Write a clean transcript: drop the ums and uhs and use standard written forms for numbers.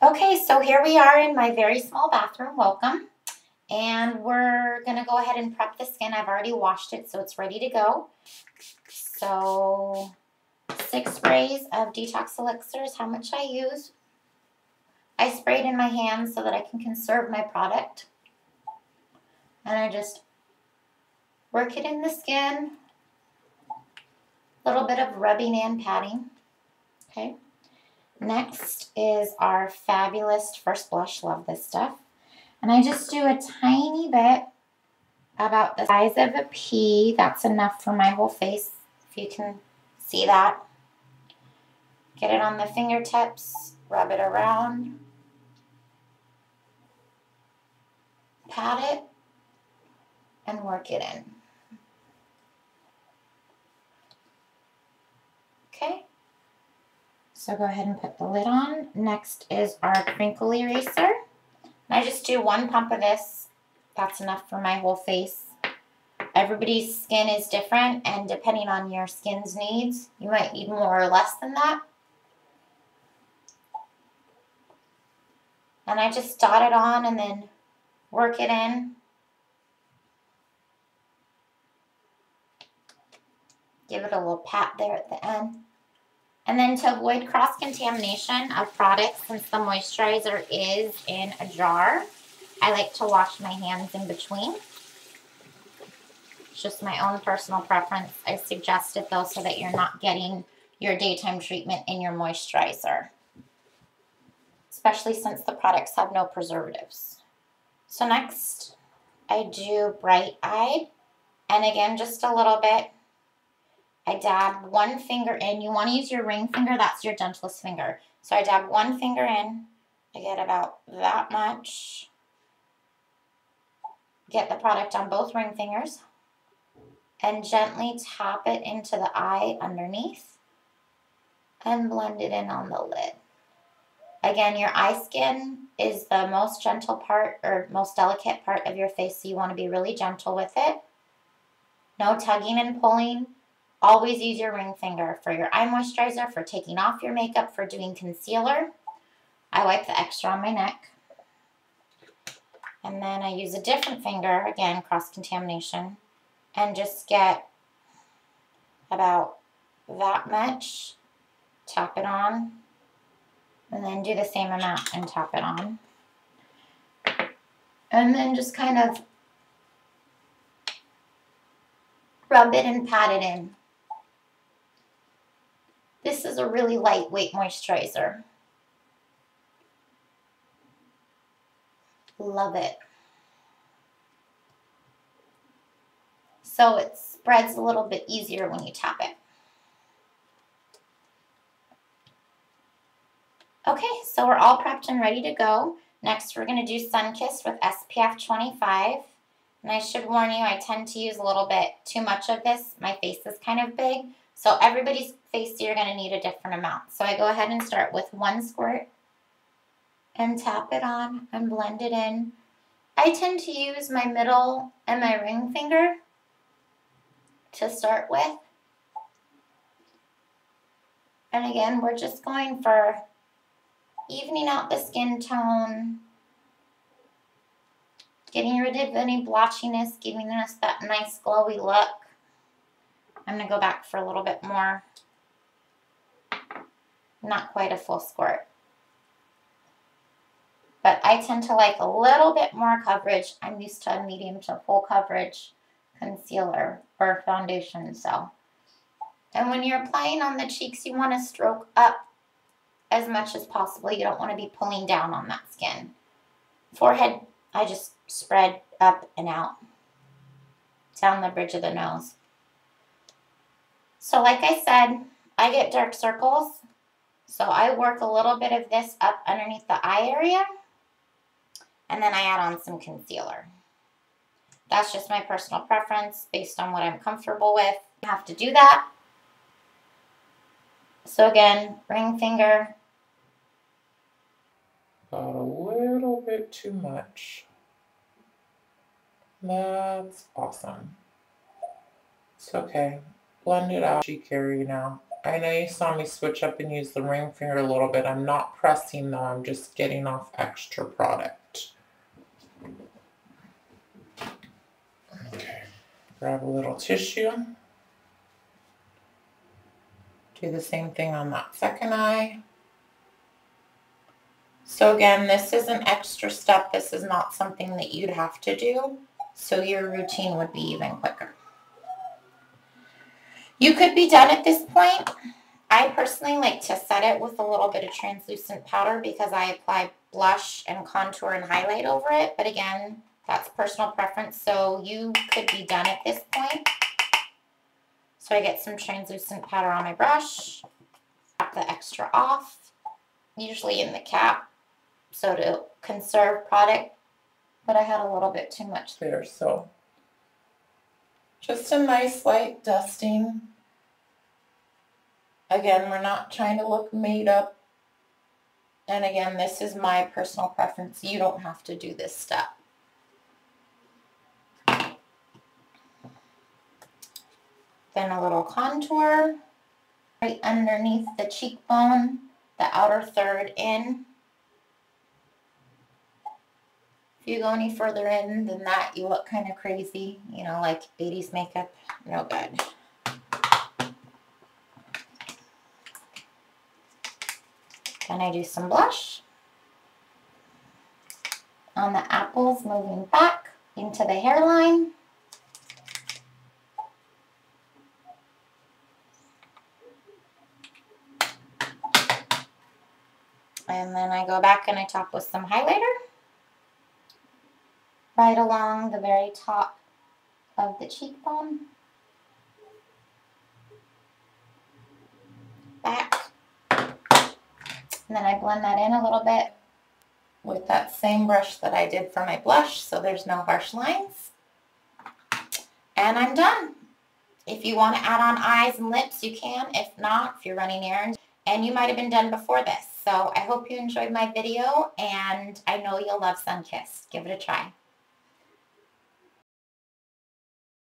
Okay, so here we are in my very small bathroom. Welcome. And we're going to go ahead and prep the skin. I've already washed it, so it's ready to go. So 6 sprays of detox elixir is how much I use. I spray it in my hands so that I can conserve my product. And I just work it in the skin. A little bit of rubbing and patting. Okay. Next is our fabulous First Blush. Love this stuff. And I just do a tiny bit, about the size of a pea. That's enough for my whole face, if you can see that. Get it on the fingertips, rub it around, pat it, and work it in. Okay, so go ahead and put the lid on. Next is our crinkle eraser. And I just do 1 pump of this. That's enough for my whole face. Everybody's skin is different, and depending on your skin's needs, you might need more or less than that. And I just dot it on and then work it in. Give it a little pat there at the end. And then to avoid cross-contamination of products, since the moisturizer is in a jar, I like to wash my hands in between. It's just my own personal preference. I suggest it though so that you're not getting your daytime treatment in your moisturizer, especially since the products have no preservatives. So next, I do Bright Eyed, and again, just a little bit. I dab 1 finger in. You want to use your ring finger. That's your gentlest finger. So I dab 1 finger in. I get about that much. Get the product on both ring fingers. And gently tap it into the eye underneath. And blend it in on the lid. Again, your eye skin is the most gentle part, or most delicate part of your face, so you want to be really gentle with it. No tugging and pulling. Always use your ring finger for your eye moisturizer, for taking off your makeup, for doing concealer. I wipe the extra on my neck. And then I use a different finger, again, cross-contamination, and just get about that much. Tap it on. And then do the same amount and tap it on. And then just kind of rub it and pat it in. This is a really lightweight moisturizer. Love it. So it spreads a little bit easier when you tap it. Okay, so we're all prepped and ready to go. Next, we're going to do Sunkissed with SPF 25. And I should warn you, I tend to use a little bit too much of this. My face is kind of big. So everybody's face, you're going to need a different amount. So I go ahead and start with 1 squirt and tap it on and blend it in. I tend to use my middle and my ring finger to start with. And again, we're just going for evening out the skin tone, getting rid of any blotchiness, giving us that nice glowy look. I'm going to go back for a little bit more. Not quite a full squirt. But I tend to like a little bit more coverage. I'm used to a medium to full coverage concealer or foundation. So, and when you're applying on the cheeks, you want to stroke up as much as possible. You don't want to be pulling down on that skin. Forehead, I just spread up and out. Down the bridge of the nose. So like I said, I get dark circles. So I work a little bit of this up underneath the eye area. And then I add on some concealer. That's just my personal preference based on what I'm comfortable with. You have to do that. So again, ring finger. Got a little bit too much. That's awesome. It's okay. Blend it out. Cheek area now. I know you saw me switch up and use the ring finger a little bit. I'm not pressing though, I'm just getting off extra product. Okay, grab a little tissue. Do the same thing on that second eye. So again, this is an extra step. This is not something that you'd have to do, so your routine would be even quicker. You could be done at this point. I personally like to set it with a little bit of translucent powder because I apply blush and contour and highlight over it. But again, that's personal preference. So you could be done at this point. So I get some translucent powder on my brush, tap the extra off, usually in the cap, so to conserve product. But I had a little bit too much there, so just a nice light dusting. Again, we're not trying to look made up. And again, this is my personal preference. You don't have to do this step. Then a little contour right underneath the cheekbone, the outer third in. If you go any further in than that, you look kind of crazy, you know, like 80s makeup. No good. Then I do some blush on the apples, moving back into the hairline. And then I go back and I top with some highlighter right along the very top of the cheekbone. Back. And then I blend that in a little bit with that same brush that I did for my blush, so there's no harsh lines. And I'm done. If you want to add on eyes and lips, you can. If not, if you're running errands, and you might have been done before this. So I hope you enjoyed my video, and I know you'll love Sunkissed. Give it a try.